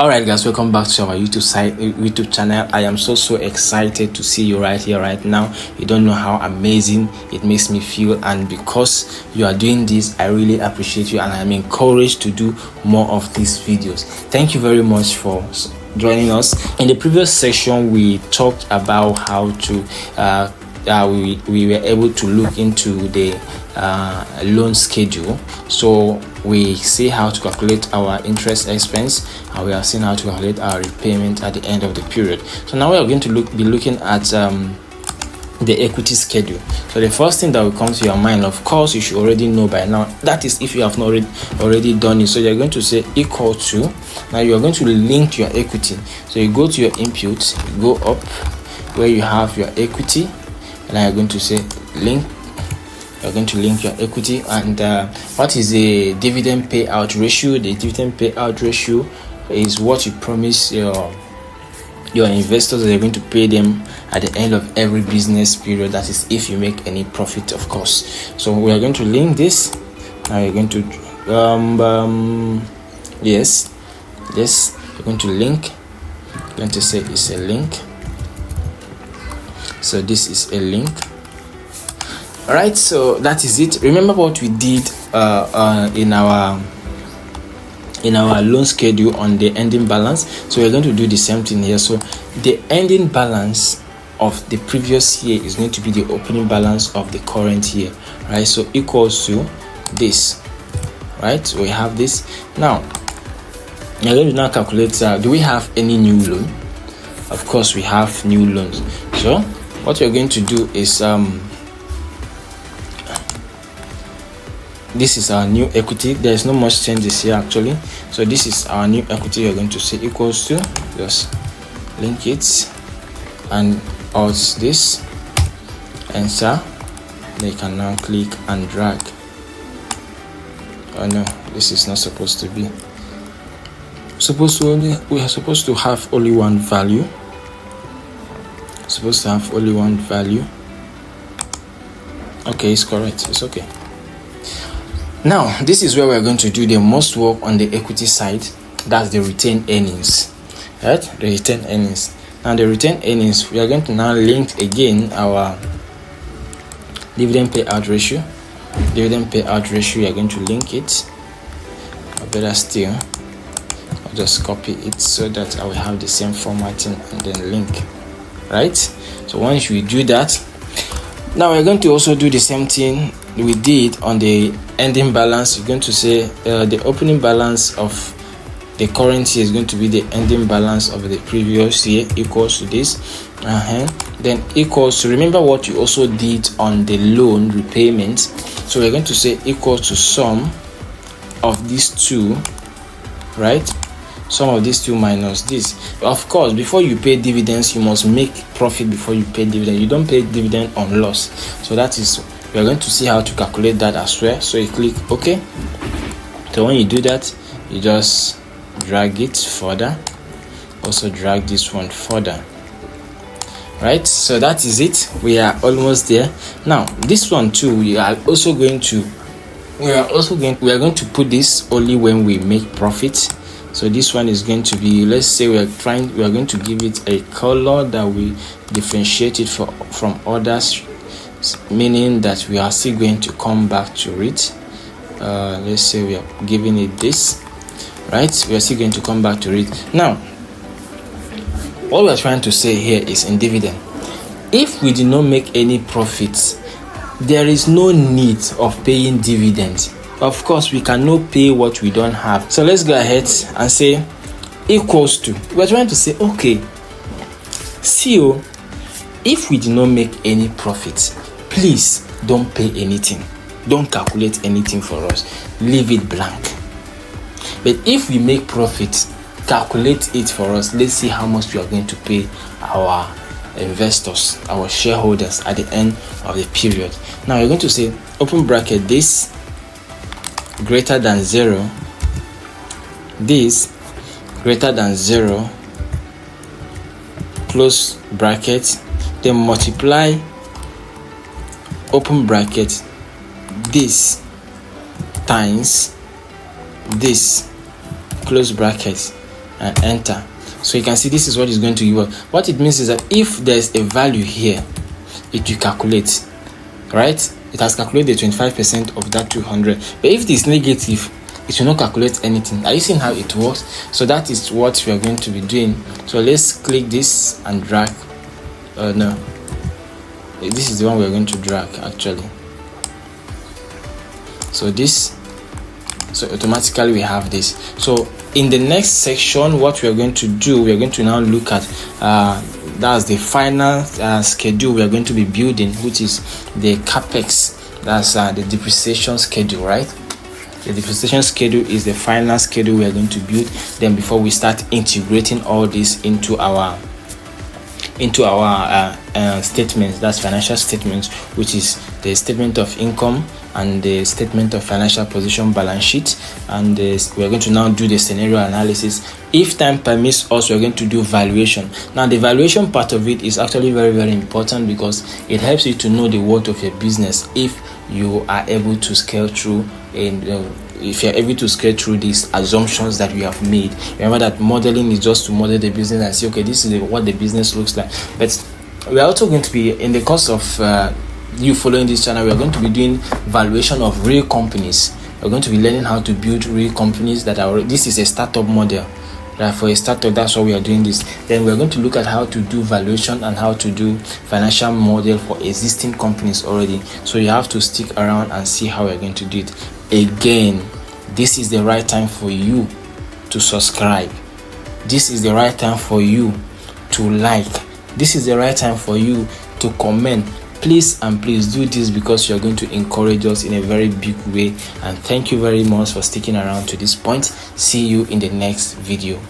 Alright guys, welcome back to our YouTube channel. I am so excited to see you right here right now. You don't know how amazing it makes me feel, and because you are doing this, I really appreciate you and I am encouraged to do more of these videos. Thank you very much for joining us. In the previous section, we talked about how to we were able to look into the loan schedule. So we see how to calculate our interest expense, and we have seen how to calculate our repayment at the end of the period. So now we are going to be looking at the equity schedule. So the first thing that will come to your mind, of course, you should already know by now. That is, if you have not already done it. So you're going to say equal to. Now you are going to link your equity. So you go to your input, you go up where you have your equity, and now you're going to say link. You're going to link your equity. And what is the dividend payout ratio? The dividend payout ratio is what you promise your investors that you're going to pay them at the end of every business period. That is, if you make any profit, of course. So we are going to link this. Now you're going to yes, you're going to link. You're going to say it's a link. So this is a link. All right, so that is it. Remember what we did in our loan schedule on the ending balance. So we're going to do the same thing here. So the ending balance of the previous year is going to be the opening balance of the current year, right? So equals to this, right? So we have this. Now we're going to now calculate, do we have any new loan? Of course we have new loans. So what we're going to do is this is our new equity. There is no much changes here actually. So this is our new equity. You're going to say equals to, just link it and out this, enter. Then you can now click and drag. Oh no, this is not supposed to be. We are supposed to have only one value. Supposed to have only one value. Okay, it's correct. It's okay. Now, this is where we're going to do the most work on the equity side. That's the retained earnings, right? The retained earnings. Now, the retained earnings, we are going to now link again our dividend payout ratio. Dividend payout ratio, we are going to link it. Or better still, I'll just copy it so that I will have the same formatting and then link, right? So once we do that, now we're going to also do the same thing we did on the ending balance. You're going to say the opening balance of the current year is going to be the ending balance of the previous year equals to this. Then equals to, remember what you also did on the loan repayment. So we're going to say equals to sum of these two, right? Sum of these two minus this. Of course, before you pay dividends, you must make profit before you pay dividend. You don't pay dividend on loss. So that is, we are going to see how to calculate that as well. So you click OK. So when you do that, you just drag it further. Also drag this one further. Right? So that is it. We are almost there. Now this one too, we are going to put this only when we make profit. So this one is going to be, let's say we are going to give it a color that we differentiate it from others, meaning that we are still going to come back to it. Let's say we are giving it this, right? We are still going to come back to it. Now what we are trying to say here is in dividend, if we did not make any profits, there is no need of paying dividends. Of course, we cannot pay what we don't have. So let's go ahead and say equals to. We're trying to say, okay, CO, if we did not make any profits, please don't pay anything. Don't calculate anything for us. Leave it blank. But if we make profits, calculate it for us. Let's see how much we are going to pay our investors, our shareholders at the end of the period. Now you're going to say open bracket this greater than 0, this greater than 0, close bracket, then multiply open bracket this times this, close bracket, and enter. So you can see this is what is going to give us. What it means is that if there's a value here, it will calculate, right? It has calculated 25% of that 200. But if it is negative, it will not calculate anything. Are you seeing how it works? So that is what we are going to be doing. So let's click this and drag. No, this is the one we are going to drag actually. So this, so automatically we have this. So in the next section, what we are going to do, we are going to now look at that's the final schedule we are going to be building, which is the capex. That's the depreciation schedule, right? The depreciation schedule is the final schedule we are going to build. Then before we start integrating all this into our statements, that's financial statements, which is the statement of income and the statement of financial position, balance sheet, and we are going to now do the scenario analysis. If time permits us, we are going to do valuation. Now the valuation part of it is actually very, very important because it helps you to know the worth of your business if you are able to scale through and if you're able to scale through these assumptions that we have made. Remember that modeling is just to model the business and say, okay, this is what the business looks like. But we're also going to be, in the course of you following this channel, we are going to be doing valuation of real companies. We're going to be learning how to build real companies that are, this is a startup model. For a startup, that's why we are doing this. Then we're going to look at how to do valuation and how to do financial model for existing companies already. So you have to stick around and see how we're going to do it. Again, this is the right time for you to subscribe. This is the right time for you to like. This is the right time for you to comment. Please and please do this because you're going to encourage us in a very big way. And thank you very much for sticking around to this point. See you in the next video.